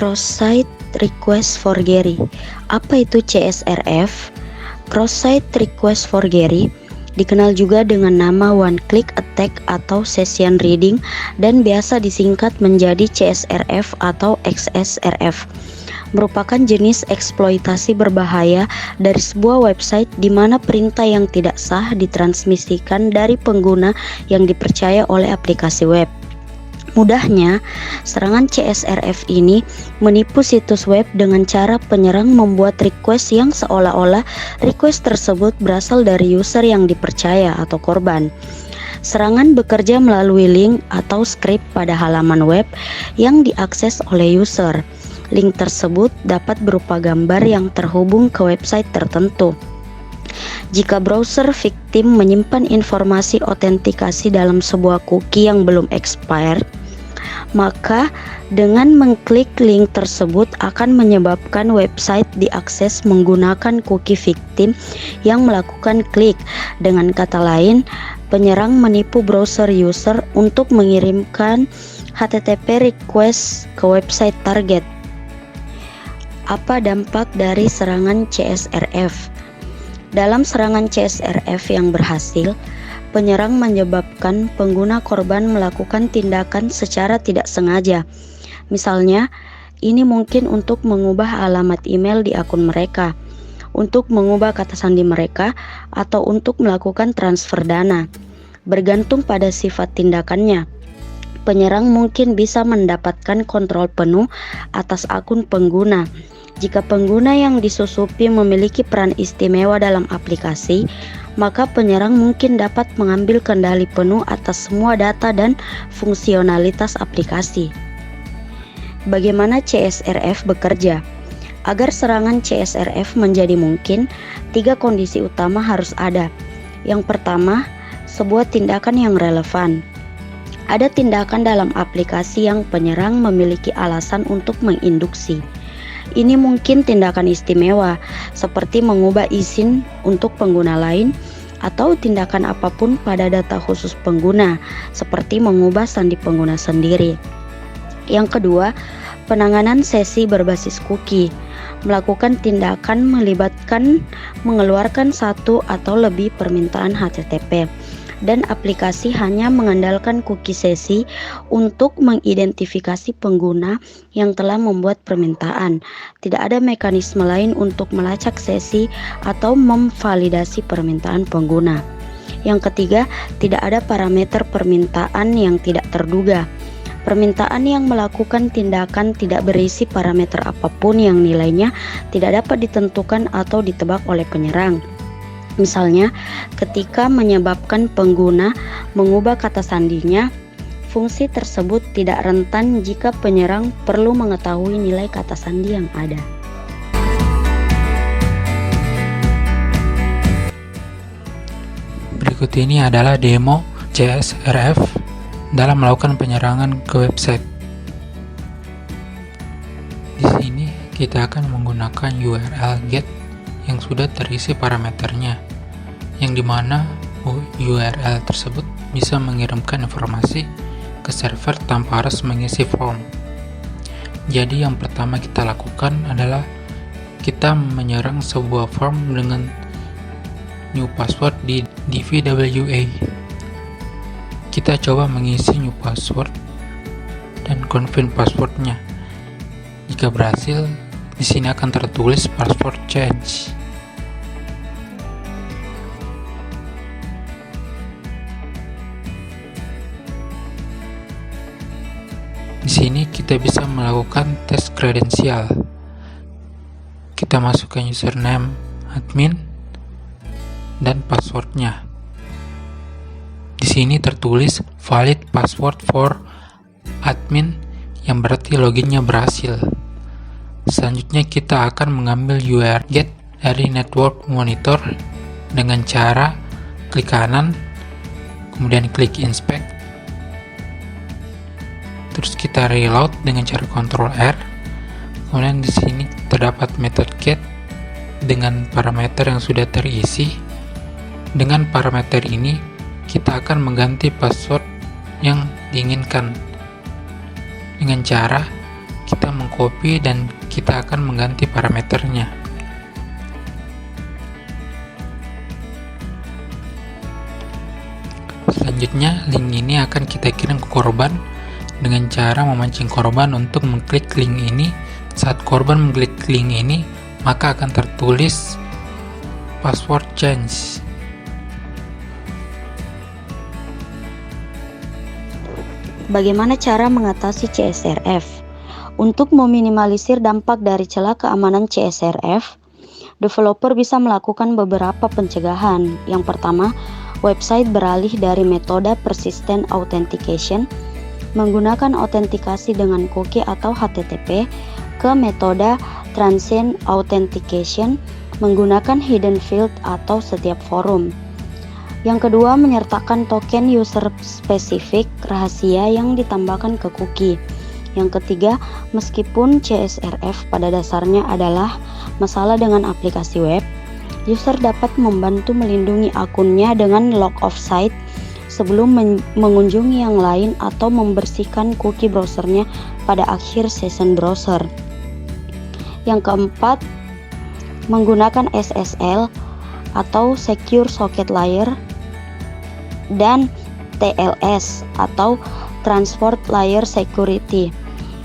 Cross-Site Request Forgery. Apa itu CSRF? Cross-Site Request Forgery dikenal juga dengan nama One Click Attack atau Session Reading dan biasa disingkat menjadi CSRF atau XSRF. Merupakan jenis eksploitasi berbahaya dari sebuah website di mana perintah yang tidak sah ditransmisikan dari pengguna yang dipercaya oleh aplikasi web. Mudahnya, serangan CSRF ini menipu situs web dengan cara penyerang membuat request yang seolah-olah request tersebut berasal dari user yang dipercaya atau korban. Serangan bekerja melalui link atau script pada halaman web yang diakses oleh user. Link tersebut dapat berupa gambar yang terhubung ke website tertentu. Jika browser victim menyimpan informasi autentikasi dalam sebuah cookie yang belum expired, maka dengan mengklik link tersebut akan menyebabkan website diakses menggunakan cookie victim yang melakukan klik. Dengan kata lain, penyerang menipu browser user untuk mengirimkan HTTP request ke website target. Apa dampak dari serangan CSRF? Dalam serangan CSRF yang berhasil, penyerang menyebabkan pengguna korban melakukan tindakan secara tidak sengaja. Misalnya, ini mungkin untuk mengubah alamat email di akun mereka, untuk mengubah kata sandi mereka, atau untuk melakukan transfer dana. Bergantung pada sifat tindakannya, penyerang mungkin bisa mendapatkan kontrol penuh atas akun pengguna. Jika pengguna yang disusupi memiliki peran istimewa dalam aplikasi, maka penyerang mungkin dapat mengambil kendali penuh atas semua data dan fungsionalitas aplikasi. Bagaimana CSRF bekerja? Agar serangan CSRF menjadi mungkin, 3 kondisi utama harus ada. Yang pertama, sebuah tindakan yang relevan. Ada tindakan dalam aplikasi yang penyerang memiliki alasan untuk menginduksi. Ini mungkin tindakan istimewa, seperti mengubah izin untuk pengguna lain, atau tindakan apapun pada data khusus pengguna, seperti mengubah sandi pengguna sendiri. Yang kedua, penanganan sesi berbasis cookie. Melakukan tindakan melibatkan mengeluarkan satu atau lebih permintaan HTTP, dan aplikasi hanya mengandalkan cookie sesi untuk mengidentifikasi pengguna yang telah membuat permintaan. Tidak ada mekanisme lain untuk melacak sesi atau memvalidasi permintaan pengguna. Yang ketiga, tidak ada parameter permintaan yang tidak terduga. Permintaan yang melakukan tindakan tidak berisi parameter apapun yang nilainya tidak dapat ditentukan atau ditebak oleh penyerang. Misalnya, ketika menyebabkan pengguna mengubah kata sandinya, fungsi tersebut tidak rentan jika penyerang perlu mengetahui nilai kata sandi yang ada. Berikut ini adalah demo CSRF dalam melakukan penyerangan ke website. Di sini kita akan menggunakan URL get yang sudah terisi parameternya, yang dimana URL tersebut bisa mengirimkan informasi ke server tanpa harus mengisi form. Jadi yang pertama kita lakukan adalah kita menyerang sebuah form dengan new password di DVWA. Kita coba mengisi new password dan confirm passwordnya. Jika berhasil, di sini akan tertulis password change. Di sini kita bisa melakukan tes kredensial. Kita masukkan username admin dan passwordnya. Di sini tertulis valid password for admin, yang berarti loginnya berhasil. Selanjutnya kita akan mengambil URL get dari network monitor dengan cara klik kanan, kemudian klik inspect, terus kita reload dengan cara Ctrl R. Kemudian di sini terdapat method get dengan parameter yang sudah terisi. Dengan parameter ini kita akan mengganti password yang diinginkan dengan cara kita mengcopy dan kita akan mengganti parameternya. Selanjutnya, link ini akan kita kirim ke korban dengan cara memancing korban untuk mengklik link ini. Saat korban mengklik link ini, maka akan tertulis password change. Bagaimana cara mengatasi CSRF? Untuk meminimalisir dampak dari celah keamanan CSRF, developer bisa melakukan beberapa pencegahan. Yang pertama, website beralih dari metode persistent authentication menggunakan autentikasi dengan cookie atau HTTP ke metode transient authentication menggunakan hidden field atau setiap forum. Yang kedua, menyertakan token user spesifik rahasia yang ditambahkan ke cookie. Yang ketiga, meskipun CSRF pada dasarnya adalah masalah dengan aplikasi web, user dapat membantu melindungi akunnya dengan log off site sebelum mengunjungi yang lain atau membersihkan cookie browsernya pada akhir session browser. Yang keempat, menggunakan SSL atau Secure Socket Layer dan TLS atau Transport Layer Security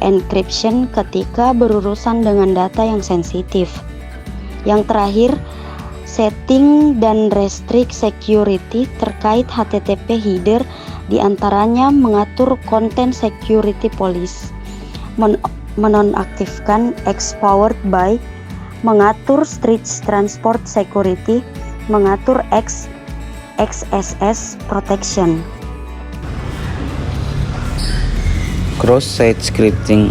encryption ketika berurusan dengan data yang sensitif. Yang terakhir, setting dan restrict security terkait HTTP header, diantaranya mengatur content security policy, menonaktifkan X-powered by, mengatur street transport security, mengatur XSS protection. Cross-site scripting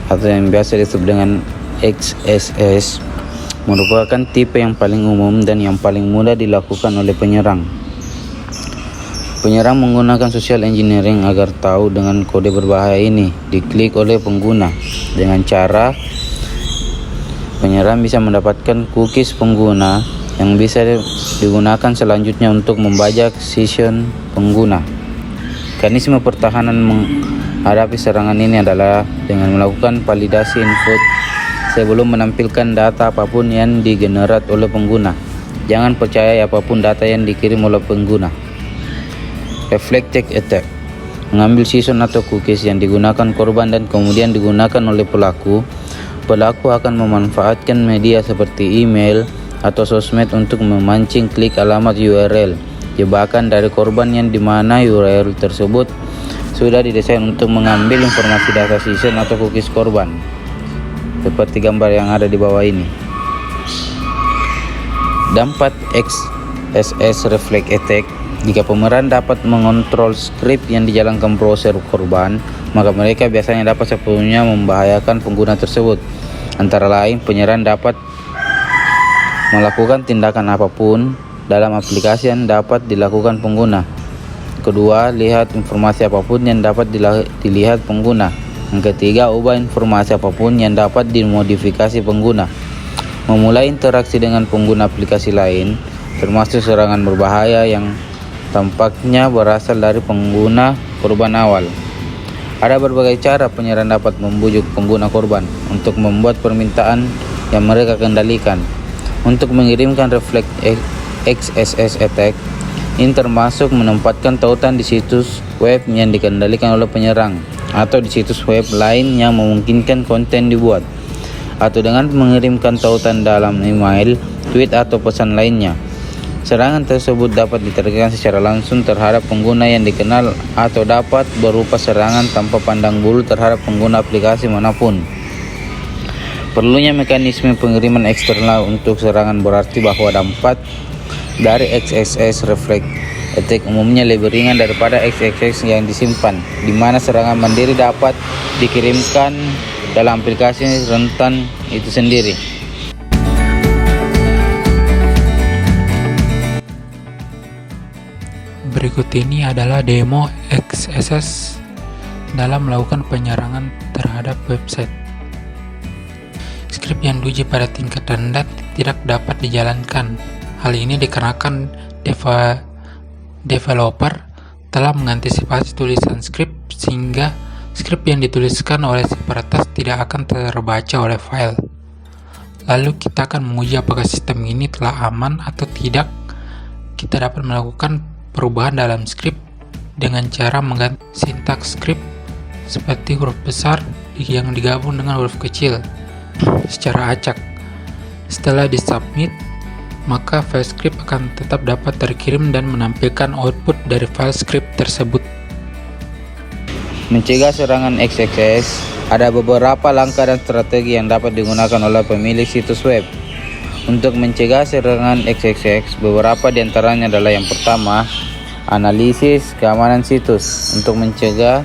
atau yang biasa disebut dengan XSS merupakan tipe yang paling umum dan yang paling mudah dilakukan oleh penyerang. Penyerang menggunakan social engineering agar tahu dengan kode berbahaya ini diklik oleh pengguna. Dengan cara penyerang bisa mendapatkan cookies pengguna yang bisa digunakan selanjutnya untuk membajak session pengguna. Mekanisme pertahanan menghadapi serangan ini adalah dengan melakukan validasi input sebelum menampilkan data apapun yang digenerat oleh pengguna. Jangan percaya apapun data yang dikirim oleh pengguna. Reflected attack, mengambil session atau cookies yang digunakan korban dan kemudian digunakan oleh pelaku. Pelaku akan memanfaatkan media seperti email atau sosmed untuk memancing klik alamat URL jebakan dari korban yang dimana URL tersebut sudah didesain untuk mengambil informasi data session atau cookies korban, seperti gambar yang ada di bawah ini. Dampak XSS Reflect Attack. Jika pemeran dapat mengontrol skrip yang dijalankan browser korban, maka mereka biasanya dapat sepenuhnya membahayakan pengguna tersebut. Antara lain, penyerang dapat melakukan tindakan apapun dalam aplikasi yang dapat dilakukan pengguna. Kedua, lihat informasi apapun yang dapat dilihat pengguna. Yang ketiga, ubah informasi apapun yang dapat dimodifikasi pengguna. Memulai interaksi dengan pengguna aplikasi lain, termasuk serangan berbahaya yang tampaknya berasal dari pengguna korban awal. Ada berbagai cara penyerang dapat membujuk pengguna korban untuk membuat permintaan yang mereka kendalikan untuk mengirimkan reflect XSS attack. Ini termasuk menempatkan tautan di situs web yang dikendalikan oleh penyerang atau di situs web lain yang memungkinkan konten dibuat, atau dengan mengirimkan tautan dalam email, tweet atau pesan lainnya. Serangan tersebut dapat diterapkan secara langsung terhadap pengguna yang dikenal atau dapat berupa serangan tanpa pandang bulu terhadap pengguna aplikasi manapun. Perlunya mekanisme pengiriman eksternal untuk serangan berarti bahwa dampak dari XSS Reflect Attack umumnya lebih ringan daripada XSS yang disimpan, di mana serangan mandiri dapat dikirimkan dalam aplikasi rentan itu sendiri. Berikut ini adalah demo XSS dalam melakukan penyerangan terhadap website. Skrip yang diuji pada tingkat rendah tidak dapat dijalankan. Hal ini dikarenakan developer telah mengantisipasi tulisan skrip sehingga Skrip yang dituliskan oleh si peretas tidak akan terbaca oleh file. Lalu kita akan menguji apakah sistem ini telah aman atau tidak. Kita dapat melakukan perubahan dalam skrip dengan cara mengganti sintaks skrip seperti huruf besar yang digabung dengan huruf kecil secara acak. Setelah disubmit, maka file skrip akan tetap dapat terkirim dan menampilkan output dari file skrip tersebut. Mencegah serangan XXX, ada beberapa langkah dan strategi yang dapat digunakan oleh pemilik situs web. Untuk mencegah serangan XXX, beberapa di antaranya adalah yang pertama, analisis keamanan situs. Untuk mencegah,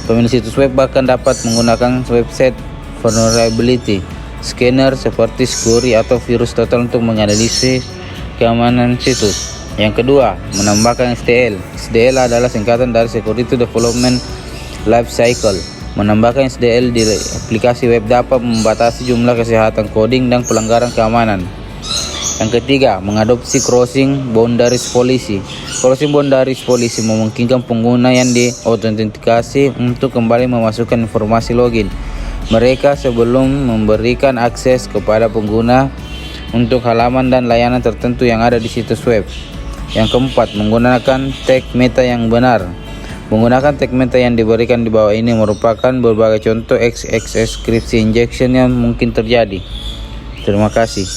pemilik situs web bahkan dapat menggunakan website vulnerability scanner seperti Scurry atau Virus Total untuk menganalisis keamanan situs. Yang kedua, menambahkan SDL. SDL adalah singkatan dari Security Development Life Cycle. Menambahkan SDL di aplikasi web dapat membatasi jumlah kesehatan coding dan pelanggaran keamanan. Yang ketiga, mengadopsi Crossing Boundaries Policy. Crossing Boundaries Policy memungkinkan pengguna yang diautentikasi untuk kembali memasukkan informasi login mereka sebelum memberikan akses kepada pengguna untuk halaman dan layanan tertentu yang ada di situs web. Yang keempat, menggunakan tag meta yang benar. Menggunakan tag meta yang diberikan di bawah ini merupakan berbagai contoh XXX script injection yang mungkin terjadi. Terima kasih.